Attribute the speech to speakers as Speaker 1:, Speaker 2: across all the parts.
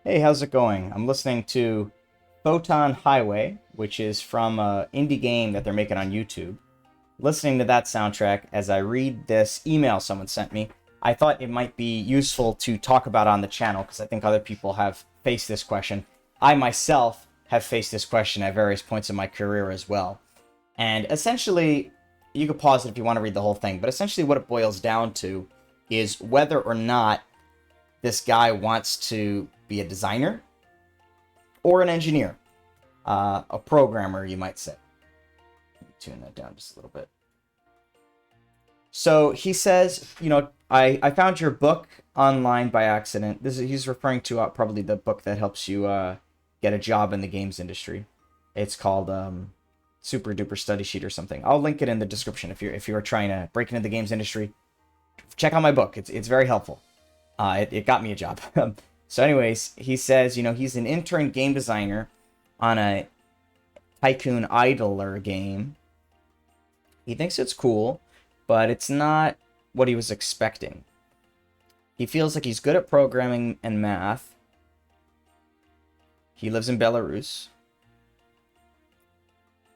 Speaker 1: Hey, how's it going? I'm listening to Photon Highway, which is from an indie game that they're making on YouTube. Listening to that soundtrack as I read this email someone sent me, I thought it might be useful to talk about on the channel because I think other people have faced this question. I myself have faced this question at various points in my career as well. And essentially, you could pause it if you want to read the whole thing, but essentially what it boils down to is whether or not this guy wants to be a designer or an engineer, a programmer, you might say. Let me tune that down just a little bit. So he says, I found your book online by accident. He's referring to probably the book that helps you get a job in the games industry. It's called Super Duper Study Sheet or something. I'll link it in the description if you're trying to break into the games industry. Check out my book. It's very helpful. It got me a job. So anyways, he says, he's an intern game designer on a Tycoon Idler game. He thinks it's cool, but it's not what he was expecting. He feels like he's good at programming and math. He lives in Belarus.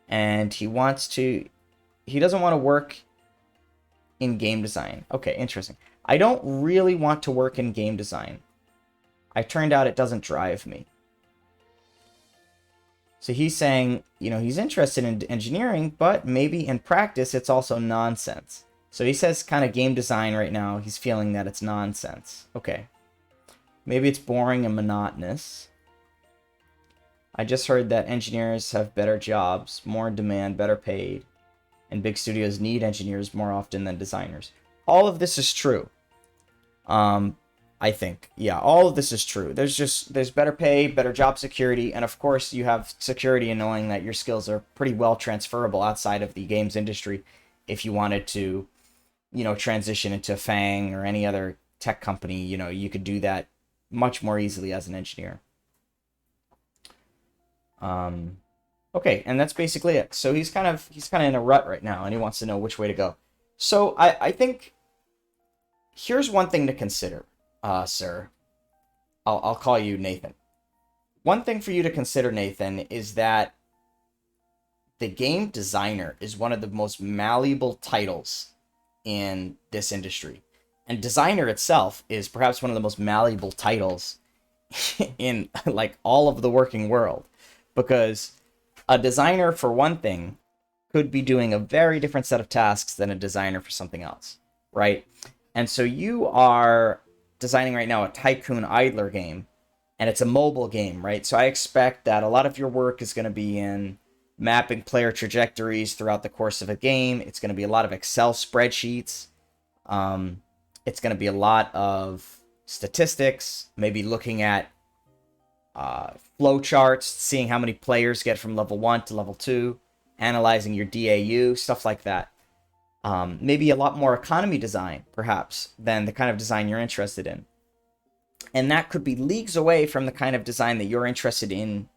Speaker 1: And he doesn't want to work in game design. Okay, interesting. I don't really want to work in game design. I turned out it doesn't drive me. So he's saying, he's interested in engineering, but maybe in practice it's also nonsense. So he says kind of game design right now, he's feeling that it's nonsense. Okay. Maybe it's boring and monotonous. I just heard that engineers have better jobs, more in demand, better paid, and big studios need engineers more often than designers. All of this is true. I think, yeah, all of this is true. There's better pay, better job security, and of course you have security in knowing that your skills are pretty well transferable outside of the games industry if you wanted to, transition into Fang or any other tech company, you could do that much more easily as an engineer. Okay, and that's basically it. So he's kind of in a rut right now, and he wants to know which way to go. So I think here's one thing to consider, sir. I'll call you Nathan. One thing for you to consider, Nathan, is that the game designer is one of the most malleable titles in this industry. And designer itself is perhaps one of the most malleable titles in like all of the working world. Because a designer, for one thing, could be doing a very different set of tasks than a designer for something else, right? And so you are designing right now a Tycoon Idler game, and it's a mobile game, right? So I expect that a lot of your work is going to be in mapping player trajectories throughout the course of a game. It's going to be a lot of Excel spreadsheets. It's going to be a lot of statistics, maybe looking at flow charts, seeing how many players get from level 1 to level 2, analyzing your DAU, stuff like that. Maybe a lot more economy design, perhaps, than the kind of design you're interested in. And that could be leagues away from the kind of design that you're interested in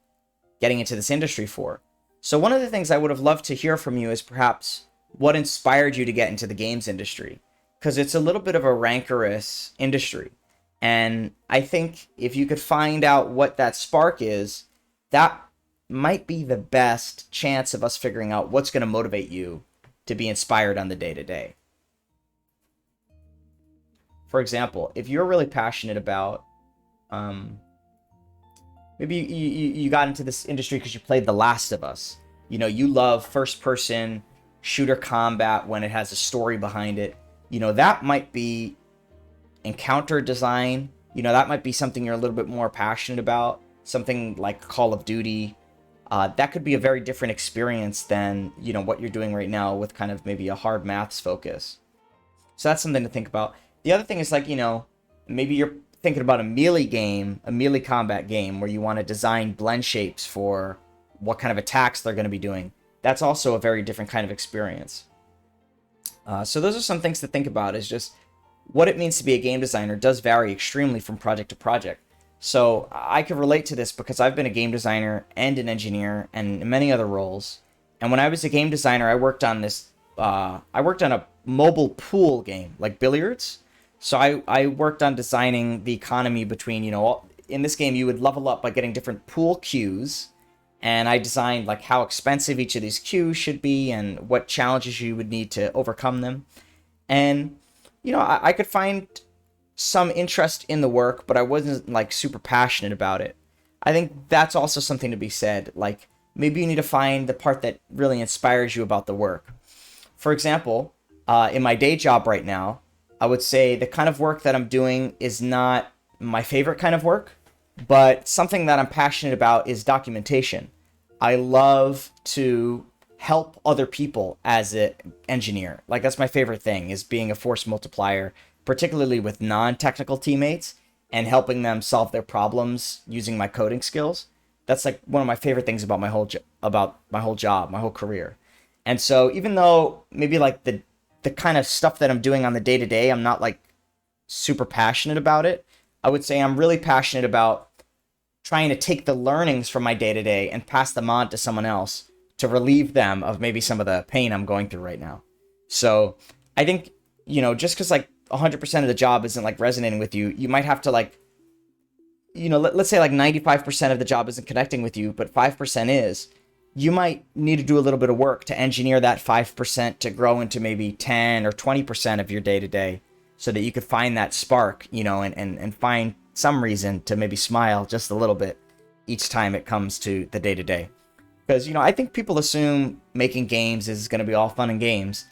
Speaker 1: getting into this industry for. So one of the things I would have loved to hear from you is perhaps what inspired you to get into the games industry. Because it's a little bit of a rancorous industry. And I think if you could find out what that spark is, that might be the best chance of us figuring out what's going to motivate you to be inspired on the day-to-day. For example, if you're really passionate about, maybe you got into this industry because you played The Last of Us. You love first-person shooter combat when it has a story behind it. That might be encounter design. That might be something you're a little bit more passionate about. Something like Call of Duty. That could be a very different experience than, what you're doing right now with kind of maybe a hard maths focus. So that's something to think about. The other thing is like, maybe you're thinking about a melee combat game where you want to design blend shapes for what kind of attacks they're going to be doing. That's also a very different kind of experience. So those are some things to think about, is just what it means to be a game designer does vary extremely from project to project. So I could relate to this because I've been a game designer and an engineer and many other roles. And when I was a game designer, I worked on a mobile pool game, like billiards. So I worked on designing the economy between, in this game, you would level up by getting different pool cues. And I designed like how expensive each of these cues should be and what challenges you would need to overcome them. And, I could find some interest in the work, but I wasn't like super passionate about it. I think that's also something to be said. Like maybe you need to find the part that really inspires you about the work. For example, in my day job right now, I would say the kind of work that I'm doing is not my favorite kind of work, but something that I'm passionate about is documentation. I love to help other people as an engineer. Like that's my favorite thing, is being a force multiplier, particularly with non-technical teammates and helping them solve their problems using my coding skills. That's like one of my favorite things about my whole job, my whole career. And so even though maybe like the kind of stuff that I'm doing on the day-to-day, I'm not like super passionate about it, I would say I'm really passionate about trying to take the learnings from my day-to-day and pass them on to someone else to relieve them of maybe some of the pain I'm going through right now. So I think, just because like 100% of the job isn't like resonating with you, you might have to like, let's say like 95% of the job isn't connecting with you, but 5% is. You might need to do a little bit of work to engineer that 5% to grow into maybe 10 or 20% of your day-to-day so that you could find that spark, and find some reason to maybe smile just a little bit each time it comes to the day-to-day. Because, I think people assume making games is going to be all fun and games.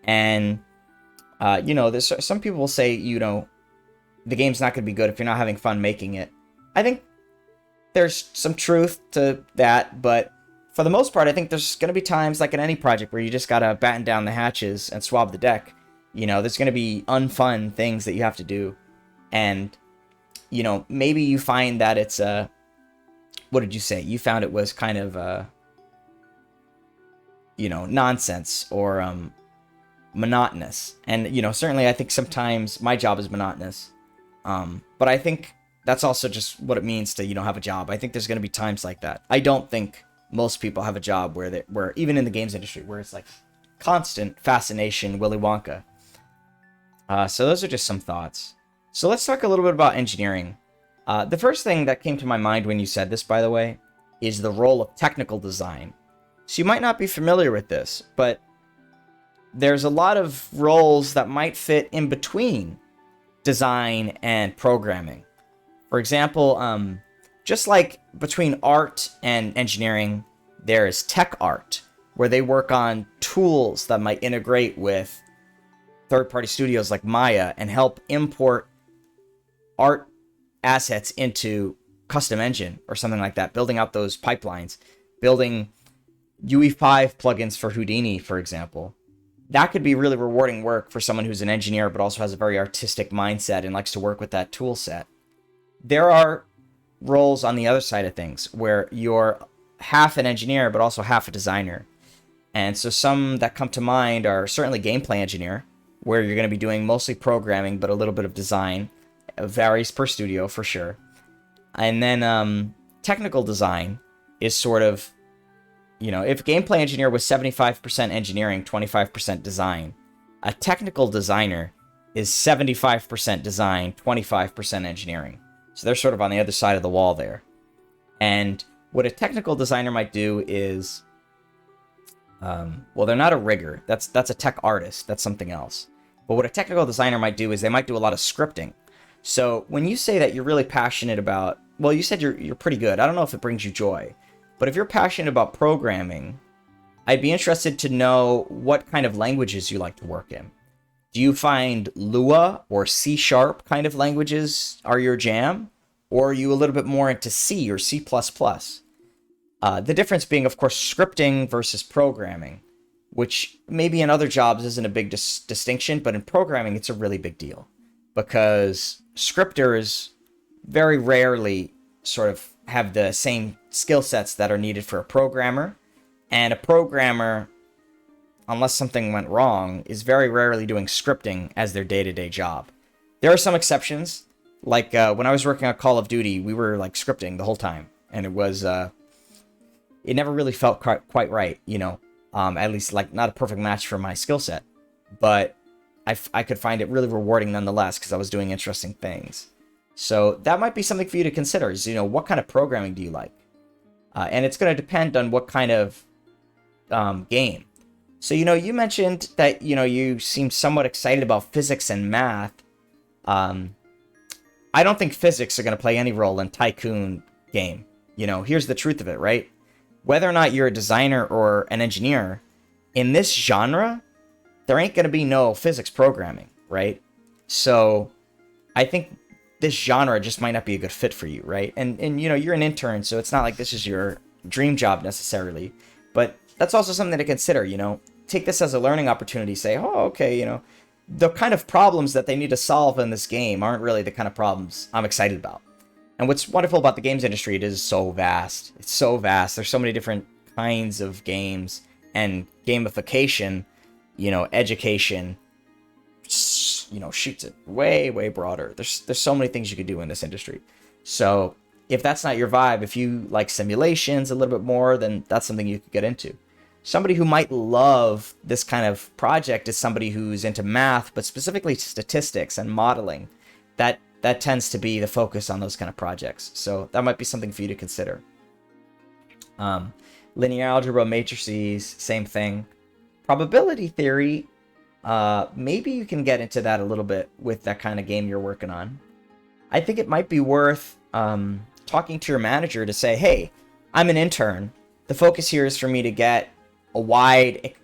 Speaker 1: And, there's some people will say, the game's not going to be good if you're not having fun making it. I think there's some truth to that, but for the most part, I think there's going to be times, like in any project, where you just got to batten down the hatches and swab the deck. There's going to be unfun things that you have to do. And, maybe you find that it's what did you say? You found it was kind of, nonsense or monotonous. And, certainly I think sometimes my job is monotonous. But I think that's also just what it means to, have a job. I think there's going to be times like that. I don't think most people have a job where even in the games industry, where it's like constant fascination, Willy Wonka. So those are just some thoughts. So let's talk a little bit about engineering. The first thing that came to my mind when you said this, by the way, is the role of technical design. So you might not be familiar with this, but there's a lot of roles that might fit in between design and programming. For example, just like between art and engineering, there is tech art, where they work on tools that might integrate with third-party studios like Maya and help import art assets into custom engine or something like that, building out those pipelines, building UE5 plugins for Houdini, for example. That could be really rewarding work for someone who's an engineer but also has a very artistic mindset and likes to work with that tool set. There are roles on the other side of things where you're half an engineer but also half a designer. And so some that come to mind are certainly gameplay engineer, where you're going to be doing mostly programming but a little bit of design. It varies per studio for sure. And then technical design is sort of, if gameplay engineer was 75% engineering, 25% design, a technical designer is 75% design, 25% engineering. So they're sort of on the other side of the wall there. And what a technical designer might do is, they're not a rigger. That's a tech artist. That's something else. But what a technical designer might do is they might do a lot of scripting. So when you say that you're really passionate about, well, you said you're pretty good. I don't know if it brings you joy, but if you're passionate about programming, I'd be interested to know what kind of languages you like to work in. Do you find Lua or C# kind of languages are your jam? Or are you a little bit more into C or C++? The difference being, of course, scripting versus programming, which maybe in other jobs isn't a big distinction, but in programming, it's a really big deal. Because scripters very rarely sort of have the same skill sets that are needed for a programmer. And a programmer, unless something went wrong, is very rarely doing scripting as their day-to-day job. There are some exceptions. Like when I was working on Call of Duty, we were like scripting the whole time. And it was, it never really felt quite right, at least like not a perfect match for my skill set. But I could find it really rewarding nonetheless because I was doing interesting things. So that might be something for you to consider is, what kind of programming do you like? And it's going to depend on what kind of game. So, you mentioned that, you seem somewhat excited about physics and math. Um, I don't think physics are going to play any role in Tycoon game. Here's the truth of it, right? Whether or not you're a designer or an engineer, in this genre, there ain't going to be no physics programming, right? So I think this genre just might not be a good fit for you, right? And you're an intern, so it's not like this is your dream job necessarily. But that's also something to consider, Take this as a learning opportunity. Say, oh, okay, the kind of problems that they need to solve in this game aren't really the kind of problems I'm excited about. And what's wonderful about the games industry, it is so vast. It's so vast. There's so many different kinds of games and gamification, education, shoots it way, way broader. There's so many things you could do in this industry. So if that's not your vibe, if you like simulations a little bit more, then that's something you could get into. Somebody who might love this kind of project is somebody who's into math, but specifically statistics and modeling. That tends to be the focus on those kind of projects. So that might be something for you to consider. Linear algebra, matrices, same thing. Probability theory, maybe you can get into that a little bit with that kind of game you're working on. I think it might be worth talking to your manager to say, hey, I'm an intern. The focus here is for me to get a wide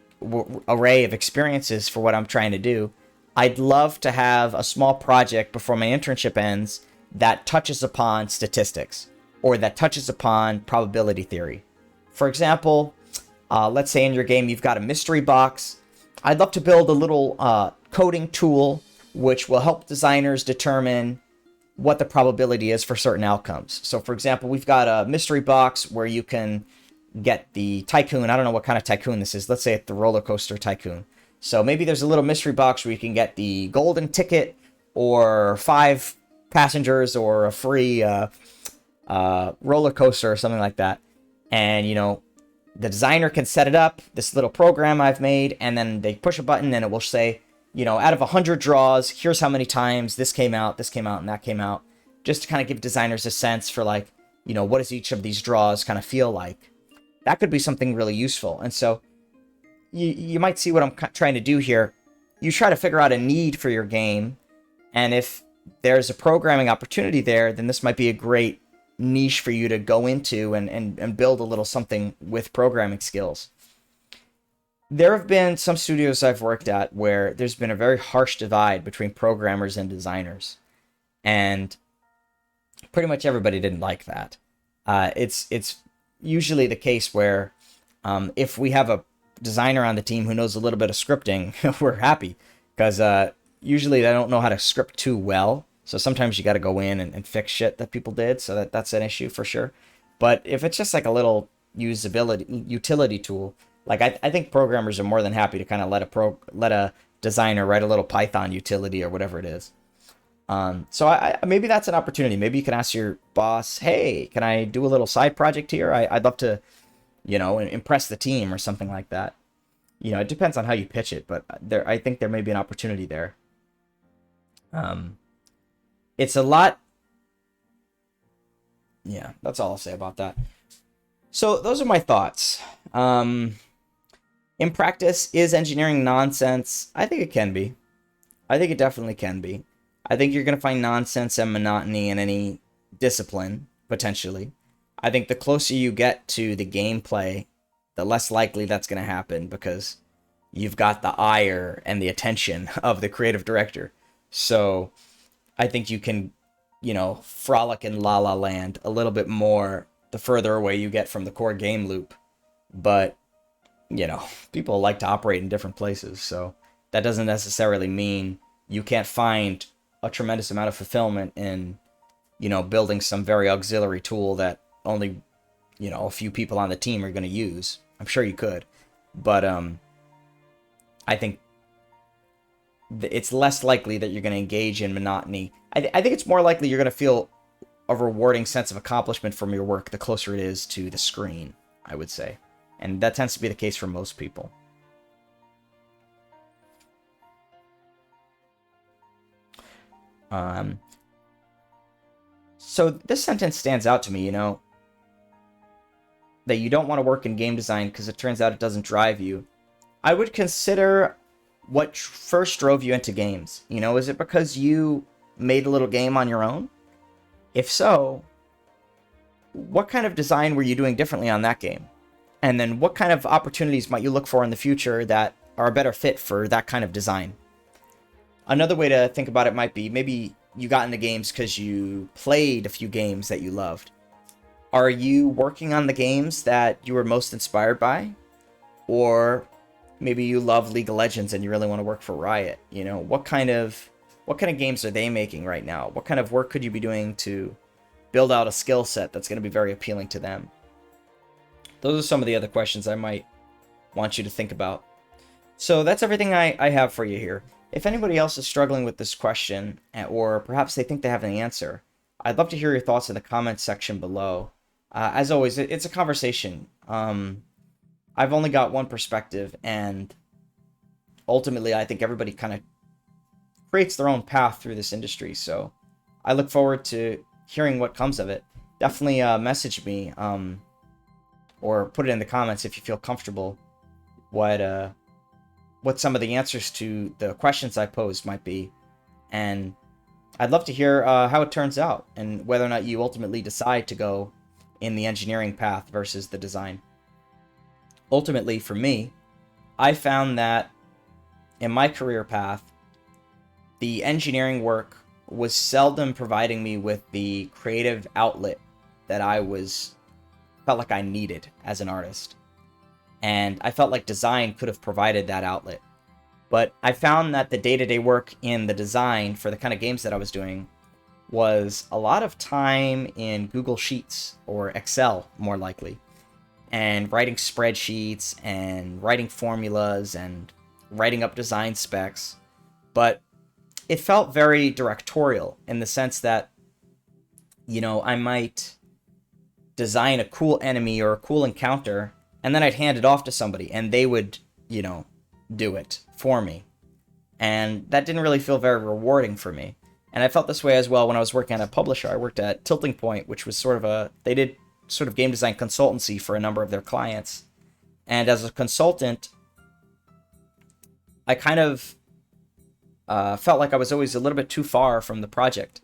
Speaker 1: array of experiences for what I'm trying to do. I'd love to have a small project before my internship ends that touches upon statistics or that touches upon probability theory. For example, let's say in your game you've got a mystery box. I'd love to build a little coding tool which will help designers determine what the probability is for certain outcomes. So for example, we've got a mystery box where you can get the tycoon. I don't know what kind of tycoon this is. Let's say it's the roller coaster tycoon. So maybe there's a little mystery box where you can get the golden ticket or 5 passengers or a free roller coaster or something like that. And, the designer can set it up, this little program I've made, and then they push a button and it will say, out of 100 draws, here's how many times this came out, and that came out. Just to kind of give designers a sense for like, what does each of these draws kind of feel like? That could be something really useful. And so you might see what I'm trying to do here. You try to figure out a need for your game. And if there's a programming opportunity there, then this might be a great niche for you to go into and build a little something with programming skills. There have been some studios I've worked at where there's been a very harsh divide between programmers and designers. And pretty much everybody didn't like that. It's usually the case where if we have a designer on the team who knows a little bit of scripting, we're happy because usually they don't know how to script too well. So sometimes you got to go in and fix shit that people did. So that's an issue for sure. But if it's just like a little utility tool, like I think programmers are more than happy to kind of let a designer write a little Python utility or whatever it is. So I maybe that's an opportunity. Maybe you can ask your boss, hey, can I do a little side project here? I'd love to, impress the team or something like that. It depends on how you pitch it, but I think there may be an opportunity there. It's a lot. Yeah, that's all I'll say about that. So those are my thoughts. In practice, is engineering nonsense? I think it can be. I think it definitely can be. I think you're going to find nonsense and monotony in any discipline, potentially. I think the closer you get to the gameplay, the less likely that's going to happen because you've got the ire and the attention of the creative director. So I think you can, frolic in La La Land a little bit more the further away you get from the core game loop. But, people like to operate in different places. So that doesn't necessarily mean you can't find a tremendous amount of fulfillment in, building some very auxiliary tool that only, a few people on the team are going to use. I'm sure you could. But I think it's less likely that you're going to engage in monotony. I think it's more likely you're going to feel a rewarding sense of accomplishment from your work the closer it is to the screen, I would say. And that tends to be the case for most people. So this sentence stands out to me, that you don't want to work in game design because it turns out it doesn't drive you. I would consider what first drove you into games. Is it because you made a little game on your own? If so, what kind of design were you doing differently on that game? And then what kind of opportunities might you look for in the future that are a better fit for that kind of design? Another way to think about it might be maybe you got into games because you played a few games that you loved. Are you working on the games that you were most inspired by? Or maybe you love League of Legends and you really want to work for Riot. What kind of games are they making right now? What kind of work could you be doing to build out a skill set that's going to be very appealing to them? Those are some of the other questions I might want you to think about. So that's everything I have for you here. If anybody else is struggling with this question, or perhaps they think they have an answer, I'd love to hear your thoughts in the comments section below. As always, it's a conversation. I've only got one perspective, and ultimately I think everybody kind of creates their own path through this industry. So I look forward to hearing what comes of it. Definitely message me or put it in the comments if you feel comfortable what some of the answers to the questions I posed might be. And I'd love to hear how it turns out and whether or not you ultimately decide to go in the engineering path versus the design. Ultimately, for me, I found that in my career path, the engineering work was seldom providing me with the creative outlet that felt like I needed as an artist. And I felt like design could have provided that outlet. But I found that the day-to-day work in the design for the kind of games that I was doing was a lot of time in Google Sheets or Excel, more likely, and writing spreadsheets and writing formulas and writing up design specs. But it felt very directorial in the sense that, I might design a cool enemy or a cool encounter, and then I'd hand it off to somebody and they would, do it for me. And that didn't really feel very rewarding for me. And I felt this way as well when I was working at a publisher. I worked at Tilting Point, which was they did sort of game design consultancy for a number of their clients. And as a consultant, I kind of felt like I was always a little bit too far from the project.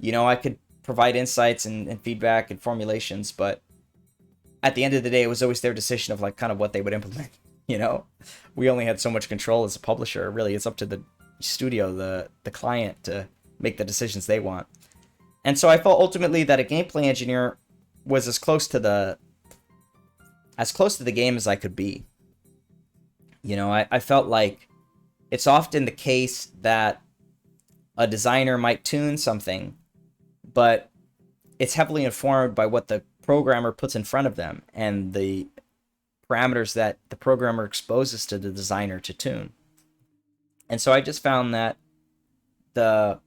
Speaker 1: I could provide insights and feedback and formulations, but at the end of the day, it was always their decision of kind of what they would implement. We only had so much control as a publisher. Really, it's up to the studio, the client, to make the decisions they want. And so I felt ultimately that a gameplay engineer was as close to the game as I could be. I felt like it's often the case that a designer might tune something, but it's heavily informed by what the programmer puts in front of them and the parameters that the programmer exposes to the designer to tune. And so I just found that the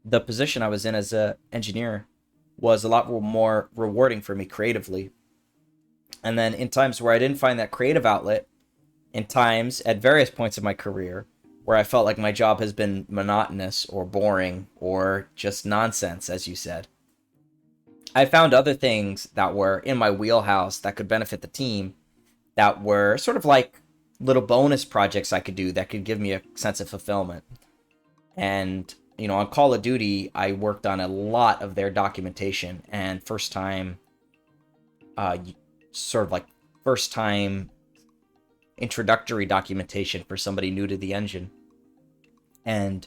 Speaker 1: position I was in as an engineer was a lot more rewarding for me creatively. And then in times where I didn't find that creative outlet, in times at various points of my career where I felt like my job has been monotonous or boring or just nonsense, as you said, I found other things that were in my wheelhouse that could benefit the team, that were sort of like little bonus projects I could do that could give me a sense of fulfillment. And, on Call of Duty, I worked on a lot of their documentation and first time introductory documentation for somebody new to the engine. And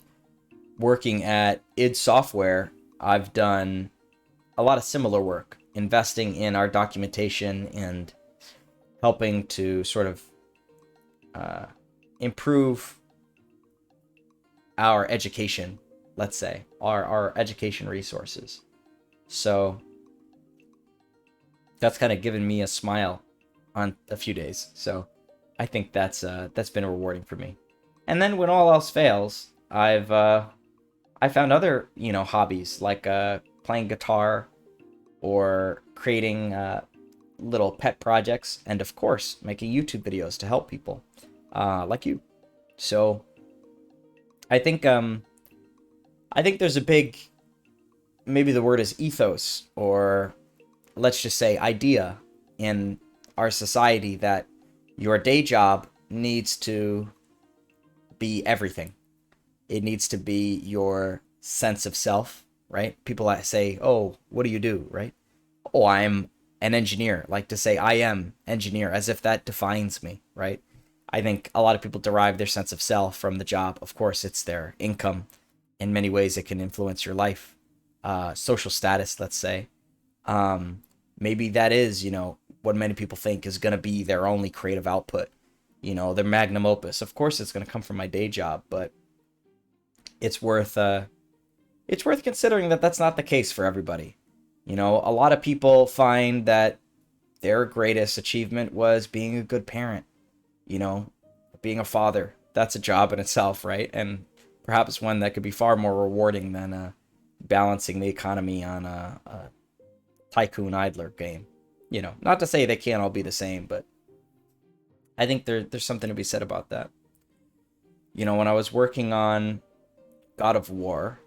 Speaker 1: working at id Software, I've done a lot of similar work, investing in our documentation and helping to sort of improve our education, let's say, our education resources. So that's kind of given me a smile on a few days. So I think that's been rewarding for me. And then when all else fails, I found other hobbies like playing guitar or creating little pet projects, and of course making YouTube videos to help people like you. So I think I think there's a big, maybe the word is ethos, or let's just say idea in our society that your day job needs to be everything. It needs to be your sense of self, right? People that say, "Oh, what do you do?" right? "Oh, I'm an engineer." Like to say I am engineer as if that defines me, right? I think a lot of people derive their sense of self from the job. Of course, it's their income. In many ways, it can influence your life, social status, let's say. Um, Maybe that is, what many people think is going to be their only creative output, their magnum opus. Of course, it's going to come from my day job, but it's worth considering that that's not the case for everybody. A lot of people find that their greatest achievement was being a good parent, you know, being a father. That's a job in itself, right? And perhaps one that could be far more rewarding than balancing the economy on a tycoon idler game. Not to say they can't all be the same, but I think there's something to be said about that. When I was working on God of War,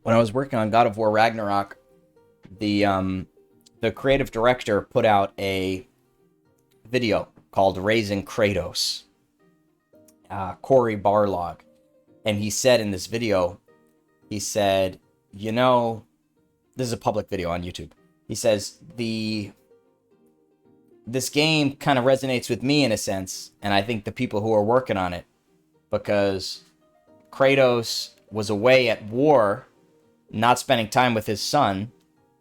Speaker 1: Ragnarok, the creative director put out a video called "Raising Kratos," Corey Barlog, and he said in this video, he said, this is a public video on YouTube. He says this game kind of resonates with me in a sense, and I think the people who are working on it, because Kratos was away at war, not spending time with his son,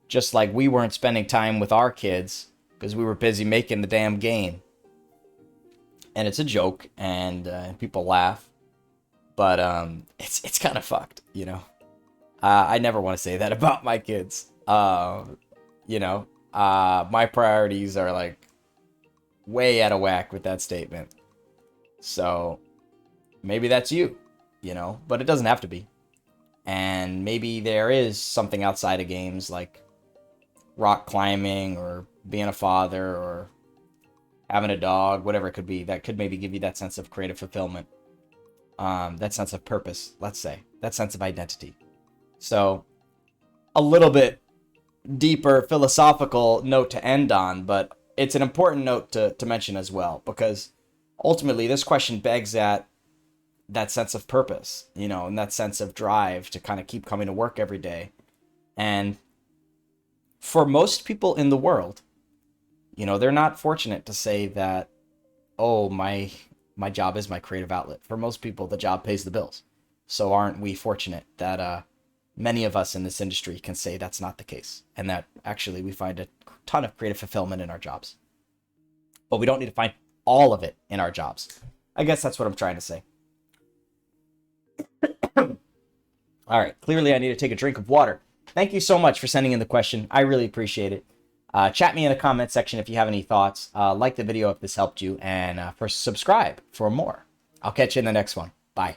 Speaker 1: just like we weren't spending time with our kids because we were busy making the damn game. And it's a joke, and people laugh, but it's kind of fucked, I never want to say that about my kids. My priorities are like way out of whack with that statement. So maybe that's you, but it doesn't have to be. And maybe there is something outside of games like rock climbing or being a father or having a dog, whatever it could be, that could maybe give you that sense of creative fulfillment, that sense of purpose, let's say, that sense of identity. So a little bit deeper philosophical note to end on, but it's an important note to mention as well, because ultimately this question begs at that sense of purpose, and that sense of drive to kind of keep coming to work every day. And for most people in the world, they're not fortunate to say that, oh, my job is my creative outlet. For most people, the job pays the bills. So aren't we fortunate that many of us in this industry can say that's not the case, and that actually we find a ton of creative fulfillment in our jobs. But we don't need to find all of it in our jobs. I guess that's what I'm trying to say. All right, clearly I need to take a drink of water. Thank you so much for sending in the question. I really appreciate it. Chat me in the comment section if you have any thoughts. Like the video if this helped you, and subscribe for more. I'll catch you in the next one. Bye.